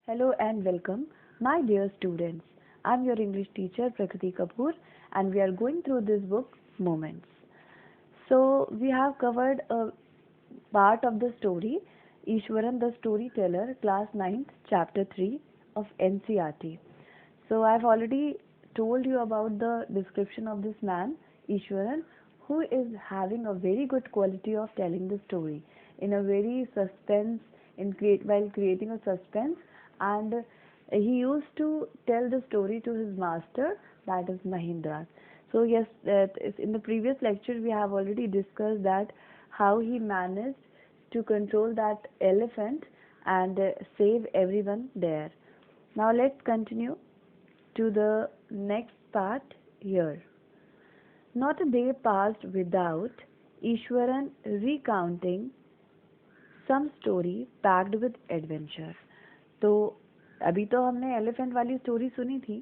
Hello and welcome, my dear students. I'm your English teacher Prakriti Kapoor, and we are going through this book, Moments. So, we have covered a part of the story, Ishwaran the Storyteller, class 9th, chapter 3 of NCERT. So, I've already told you about the description of this man, Ishwaran, who is having a very good quality of telling the story in a very suspense, while creating a suspense, and he used to tell the story to his master, that is Mahindra. So yes, in the previous lecture we have already discussed that how he managed to control that elephant and save everyone there. Now let's continue to the next part here. Not a day passed without Ishwaran recounting some story packed with adventure. तो अभी तो हमने elephant वाली story सुनी थी,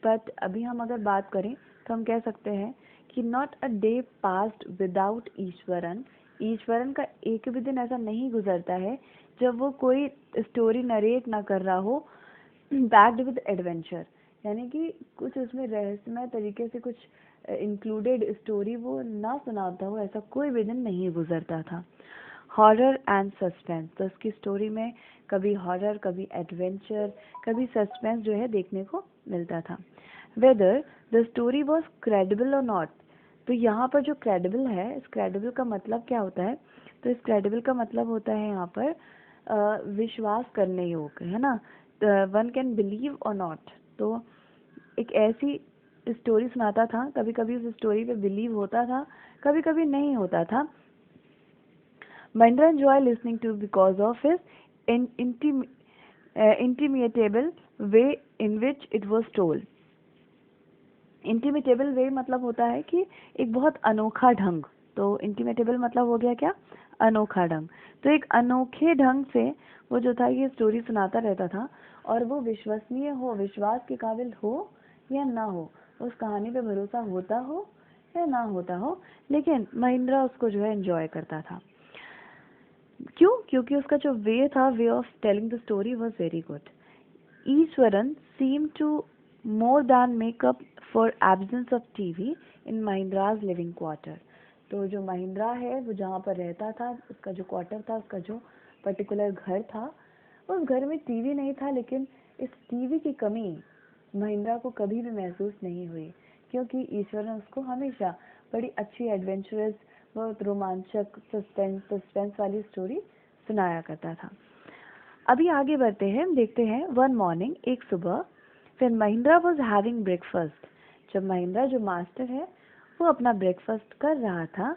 but अभी हम अगर बात करें तो हम कह सकते हैं कि not a day passed without Eswaran. Eswaran का एक भी दिन ऐसा नहीं गुजरता है जब वो कोई स्टोरी नरेट ना कर रहा हो पैक्ड विद एडवेंचर, यानी कि कुछ उसमें रहस्यमय तरीके से कुछ इंक्लूडेड स्टोरी वो ना सुनाता हो, ऐसा कोई भी दिन नहीं गुजरता था. हॉरर एंड सस्पेंस, तो उसकी स्टोरी में कभी हॉरर, कभी एडवेंचर, कभी सस्पेंस जो है देखने को मिलता था. Whether the story was credible और नॉट, तो यहाँ पर जो क्रेडिबल है, इस क्रेडिबल का मतलब क्या होता है? तो इस क्रेडिबल का मतलब होता है यहाँ पर विश्वास करने योग्य, है ना. वन कैन बिलीव और नॉट. तो एक ऐसी स्टोरी सुनाता था, कभी कभी उस स्टोरी पे बिलीव होता था, कभी कभी नहीं होता था. Mahindra enjoyed listening to because of his intimatable way in which it was told. इंटीमेटेबल वे मतलब होता है कि एक बहुत अनोखा ढंग. तो इंटीमेटेबल मतलब हो गया क्या? अनोखा ढंग. तो एक अनोखे ढंग से वो जो था ये स्टोरी सुनाता रहता था, और वो विश्वसनीय हो, विश्वास के काबिल हो या ना हो, उस कहानी पे भरोसा होता हो या ना होता हो, लेकिन महिंद्रा उसको जो है एंजॉय करता था. क्यों? क्योंकि उसका जो वे था, way of telling the story was very good. Eswaran seem to more than make up for absence of TV in Mahindra's living quarter. तो जो महिंद्रा है वो जहाँ पर रहता था, उसका जो क्वार्टर था, उसका जो पर्टिकुलर घर था, उस घर में टीवी नहीं था, लेकिन इस टीवी की कमी महिंद्रा को कभी भी महसूस नहीं हुई, क्योंकि ईश्वरन उसको हमेशा बड़ी अच्छी एडवेंचरस, बहुत रोमांचक सस्पेंस वाली स्टोरी सुनाया करता था. अभी आगे बढ़ते हैं, देखते हैं. वन मॉर्निंग, एक सुबह, फिर महिंद्रा वॉज हैविंग ब्रेकफास्ट. जब महिंद्रा जो मास्टर है वो अपना ब्रेकफास्ट कर रहा था,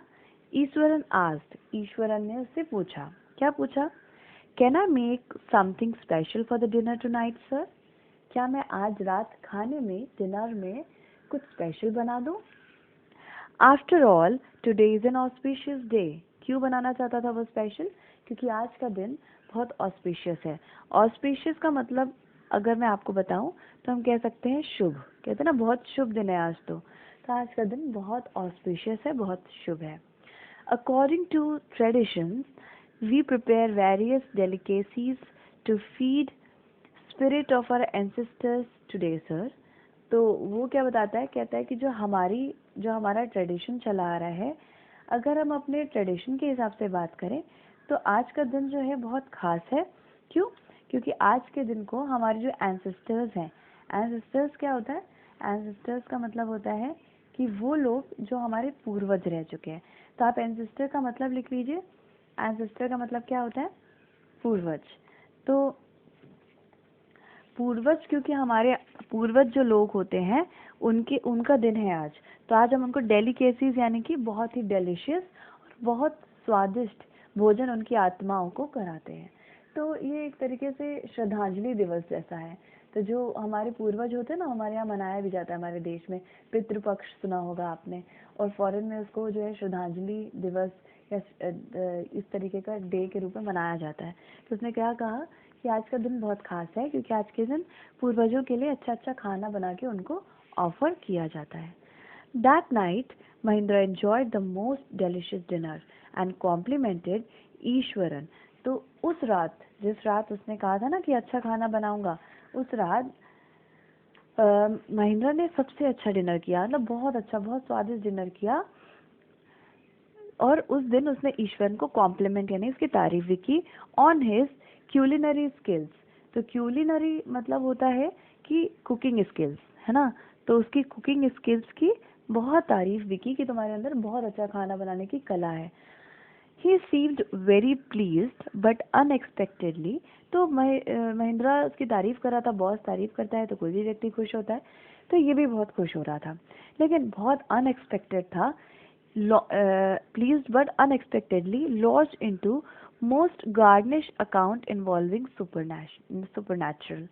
ईश्वरन आस्क्ड, ईश्वरन ने उससे पूछा. क्या पूछा? Can I make something special for the dinner tonight sir? क्या मैं आज रात खाने में, डिनर में कुछ स्पेशल बना दूं? After all today is an auspicious day. क्यों बनाना चाहता था वो स्पेशल? क्योंकि आज का दिन बहुत ऑस्पिशियस है. ऑस्पिशियस का मतलब अगर मैं आपको बताऊं तो हम कह सकते हैं शुभ. कहते हैं ना, बहुत शुभ दिन है आज. तो आज का दिन बहुत ऑस्पिशियस है, बहुत शुभ है. According to traditions we prepare various delicacies to feed spirit of our ancestors today sir. तो वो क्या बताता है? कहता है कि जो हमारा ट्रेडिशन चला आ रहा है, अगर हम अपने ट्रेडिशन के हिसाब से बात करें तो आज का दिन जो है बहुत खास है. क्यों? क्योंकि आज के दिन को हमारे जो एंसेस्टर्स हैं, एंसेस्टर्स क्या होता है? एंसेस्टर्स का मतलब होता है कि वो लोग जो हमारे पूर्वज रह चुके हैं. तो आप एंसेस्टर का मतलब लिख लीजिए. एंसेस्टर का मतलब क्या होता है? पूर्वज. तो पूर्वज, क्योंकि हमारे पूर्वज जो लोग होते हैं उनका दिन है आज, तो आज हम उनको डेलिकेसीज यानी कि बहुत ही डिलीशियस और बहुत स्वादिष्ट भोजन उनकी आत्माओं को कराते हैं. तो ये एक तरीके से श्रद्धांजलि दिवस जैसा है. तो जो हमारे पूर्वज होते हैं ना, हमारे यहाँ मनाया भी जाता है, हमारे देश में पितृपक्ष सुना होगा आपने, और फॉरेन में उसको जो है श्रद्धांजलि दिवस या इस तरीके का डे के रूप में मनाया जाता है. तो उसने क्या कहा कि आज का दिन बहुत खास है क्योंकि आज के दिन पूर्वजों के लिए अच्छा अच्छा खाना बना के उनको ऑफर किया जाता है. That night Mahindra enjoyed the most delicious dinner and complimented Eswaran. तो उस रात जिस रात उसने कहा था ना कि अच्छा खाना बनाऊंगा, उस रात महेंद्र ने सबसे अच्छा डिनर किया, मतलब बहुत अच्छा, बहुत स्वादिष्ट डिनर किया। और उस दिन उसने ईश्वर को कॉम्प्लीमेंट यानी उसकी तारीफ भी की ऑन हिज क्यूलिनरी स्किल्स। तो क्यूलिनरी मतलब होता है कि कुकिंग स्किल्स, है ना। तो उसकी कुकिंग स्किल्स की बहुत तारीफ भी की कि तुम्हारे अंदर बहुत अच्छा खाना बनाने की कला है। He seemed very pleased but unexpectedly. तो महेंद्रा उसकी तारीफ कर रहा था, बॉस तारीफ करता है तो कोई भी व्यक्ति खुश होता है, तो ये भी बहुत खुश हो रहा था, लेकिन बहुत अनएक्सपेक्टेड था। Pleased but unexpectedly launched into most garnish account involving supernatural।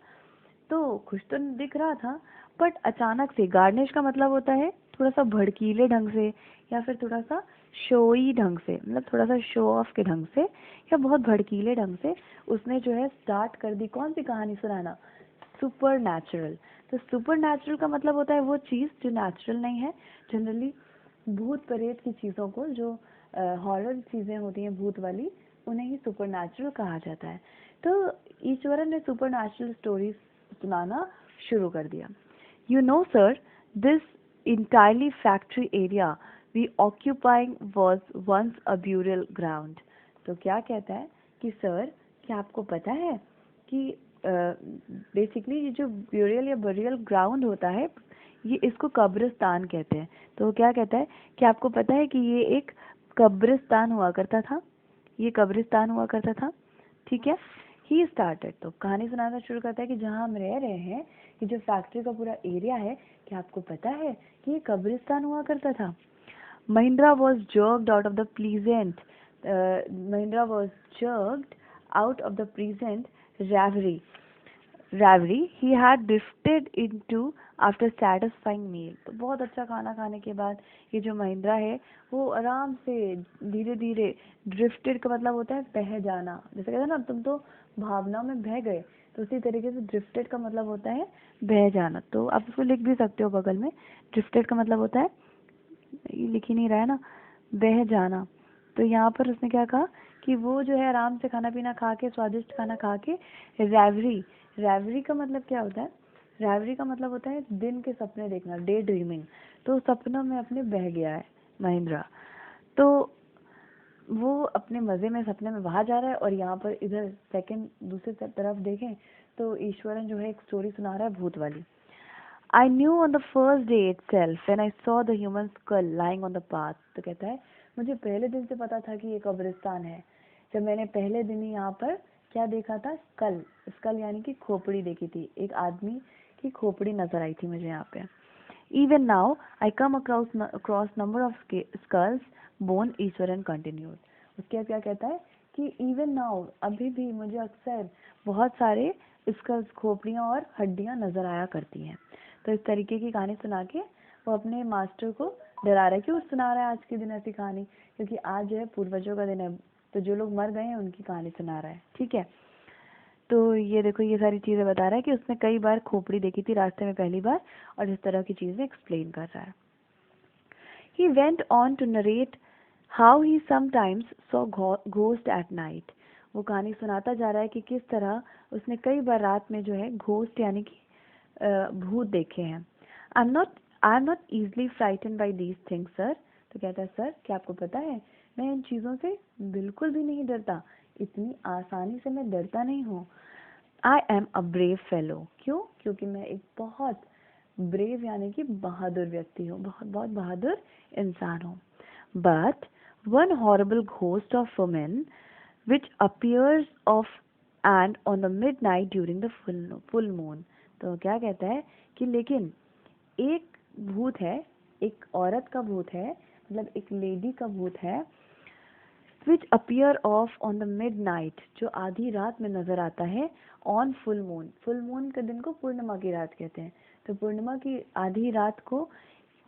तो खुश तो दिख रहा था, बट अचानक से, गार्निश का मतलब होता है थोड़ा सा भड़कीले ढंग से या फिर थोड़ा सा शोई ढंग से, मतलब थोड़ा सा शो ऑफ के ढंग से या बहुत भड़कीले ढंग से उसने जो है स्टार्ट कर दी कौन सी कहानी सुनाना, सुपर नेचुरल। तो सुपर नेचुरल का मतलब होता है वो चीज़ जो नेचुरल नहीं है। जनरली भूत प्रेत की चीज़ों को, जो हॉरर चीज़ें होती हैं भूत वाली, उन्हें ही सुपर नेचुरल कहा जाता है। तो ईश्वरन ने सुपर नेचुरल स्टोरीज सुनाना शुरू कर दिया। You know sir, this entirely factory area we occupying was once a burial ground। तो क्या कहता है कि सर, क्या आपको पता है कि बेसिकली ये जो ब्यूरियल या बरियल ग्राउंड होता है, ये इसको कब्रिस्तान कहते हैं। तो क्या कहता है कि आपको पता है कि ये एक कब्रिस्तान हुआ करता था, ये कब्रिस्तान हुआ करता था, ठीक है। ही स्टार्टेड, तो कहानी सुनाना शुरू करता है कि जहाँ हम रह रहे हैं, ये जो फैक्ट्री का पूरा एरिया है, क्या आपको पता है कि ये कब्रिस्तान हुआ करता था। Mahindra was jerked out of the pleasant Mahindra was jerked out of the present reverie he had drifted into after satisfying meal। तो बहुत अच्छा खाना खाने के बाद ये जो महिंद्रा है वो आराम से धीरे धीरे, ड्रिफ्टेड का मतलब होता है बह जाना, जैसे कहते हैं ना तुम तो भावनाओं में बह गए, तो उसी तरीके से ड्रिफ्टेड का मतलब होता है बह जाना। तो आप इसको लिख भी सकते हो बगल में, ड्रिफ्टेड का मतलब होता है, ये लिख ही नहीं रहा है ना, बह जाना। तो यहाँ पर उसने क्या कहा कि वो जो है आराम से खाना पीना खा के, स्वादिष्ट खाना खा के, रैवरी का मतलब क्या होता है, रैवरी का मतलब होता है दिन के सपने देखना, डे ड्रीमिंग। तो सपनों में अपने बह गया है महिंद्रा, तो वो अपने मजे में सपने में बाहर जा रहा है। और यहाँ पर इधर सेकंड दूसरी तरफ देखें तो ईश्वरन जो है एक स्टोरी सुना रहा है भूत वाली। I knew on the first day itself when I saw the human skull lying on the path। तो कहता है मुझे पहले दिन से पता था कि ये कब्रिस्तान है, जब मैंने पहले दिन ही यहाँ पर क्या देखा था, स्कल, स्कल यानी कि खोपड़ी देखी थी, एक आदमी की खोपड़ी नजर आई थी मुझे यहाँ पे। Even now I come across number of skulls bone, Eswaran continued। उसके बाद क्या कहता है कि even now, अभी भी मुझे अक्सर बहुत सारे स्कल्स, खोपड़ियाँ और हड्डियाँ नजर आया करती हैं। तो इस तरीके की कहानी सुना के वो अपने मास्टर को डरा रहा है। क्यों सुना रहा है आज के दिन ऐसी कहानी, क्योंकि आज जो है पूर्वजों का दिन है, तो जो लोग मर गए हैं उनकी कहानी सुना रहा है, ठीक है। तो ये देखो, ये सारी चीज़ें बता रहा है कि उसने कई बार खोपड़ी देखी थी रास्ते में पहली बार, और इस तरह की चीज़ें एक्सप्लेन कर रहा है। He went on to narrate how he sometimes saw ghost at night। वो कहानी सुनाता जा रहा है कि किस तरह उसने कई बार रात में जो है घोस्ट यानी कि भूत देखे हैं। I am not easily frightened by these things sir। तो कहता है सर, क्या आपको पता है मैं इन चीज़ों से बिल्कुल भी नहीं डरता, इतनी आसानी से मैं डरता नहीं हूँ। I am a brave fellow. क्यों? क्योंकि मैं एक बहुत ब्रेव यानी कि बहादुर व्यक्ति हूँ, बहुत बहुत बहादुर इंसान हूँ। But one horrible ghost of women which appears of and on the midnight during the full moon। तो क्या कहता है कि लेकिन एक भूत है, एक औरत का भूत है, मतलब एक लेडी का भूत है, which appear off on the midnight, जो आधी रात में नजर आता है, on full moon। full moon के दिन को पूर्णिमा की रात कहते हैं, तो पूर्णिमा की आधी रात को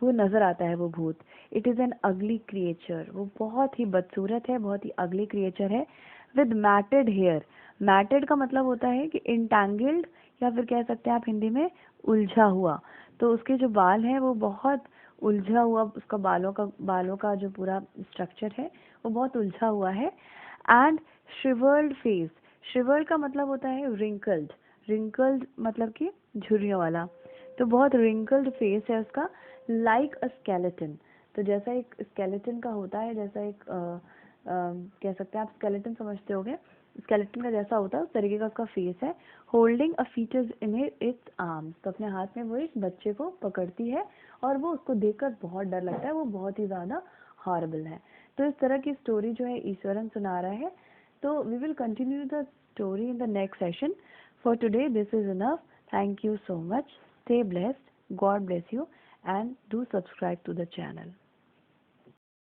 वो नजर आता है वो भूत। इट इज एन अगली क्रिएचर, वो बहुत ही बदसूरत है, बहुत ही अगली क्रिएचर है। विद मैटेड हेयर, मैटेड का मतलब होता है कि इंटैंगल्ड, या फिर कह सकते हैं आप हिंदी में उलझा हुआ। तो उसके जो बाल हैं वो बहुत उलझा हुआ, उसका बालों का जो पूरा स्ट्रक्चर है वो बहुत उलझा हुआ है। एंड श्रिवर्ल्ड फेस, श्रिवल्ड का मतलब होता है रिंकल्ड, रिंकल्ड मतलब कि झुर्रियों वाला। तो बहुत रिंकल्ड फेस है उसका, लाइक अ स्केलेटन। तो जैसा एक स्केलेटन का होता है, जैसा एक कह सकते हैं आप, स्केलेटन समझते होगे, स्केलेटन का जैसा होता है उस तरीके का उसका फेस है। Holding a features in its arms, तो अपने हाथ में वो एक बच्चे को पकड़ती है और वो उसको देखकर बहुत डर लगता है, वो बहुत ही ज़्यादा हॉरिबल है। तो इस तरह की स्टोरी जो है ईश्वरन सुना रहा है। तो we will continue the story in the next session. For today, this is enough. Thank you so much. Stay blessed. God bless you. And do subscribe to the channel.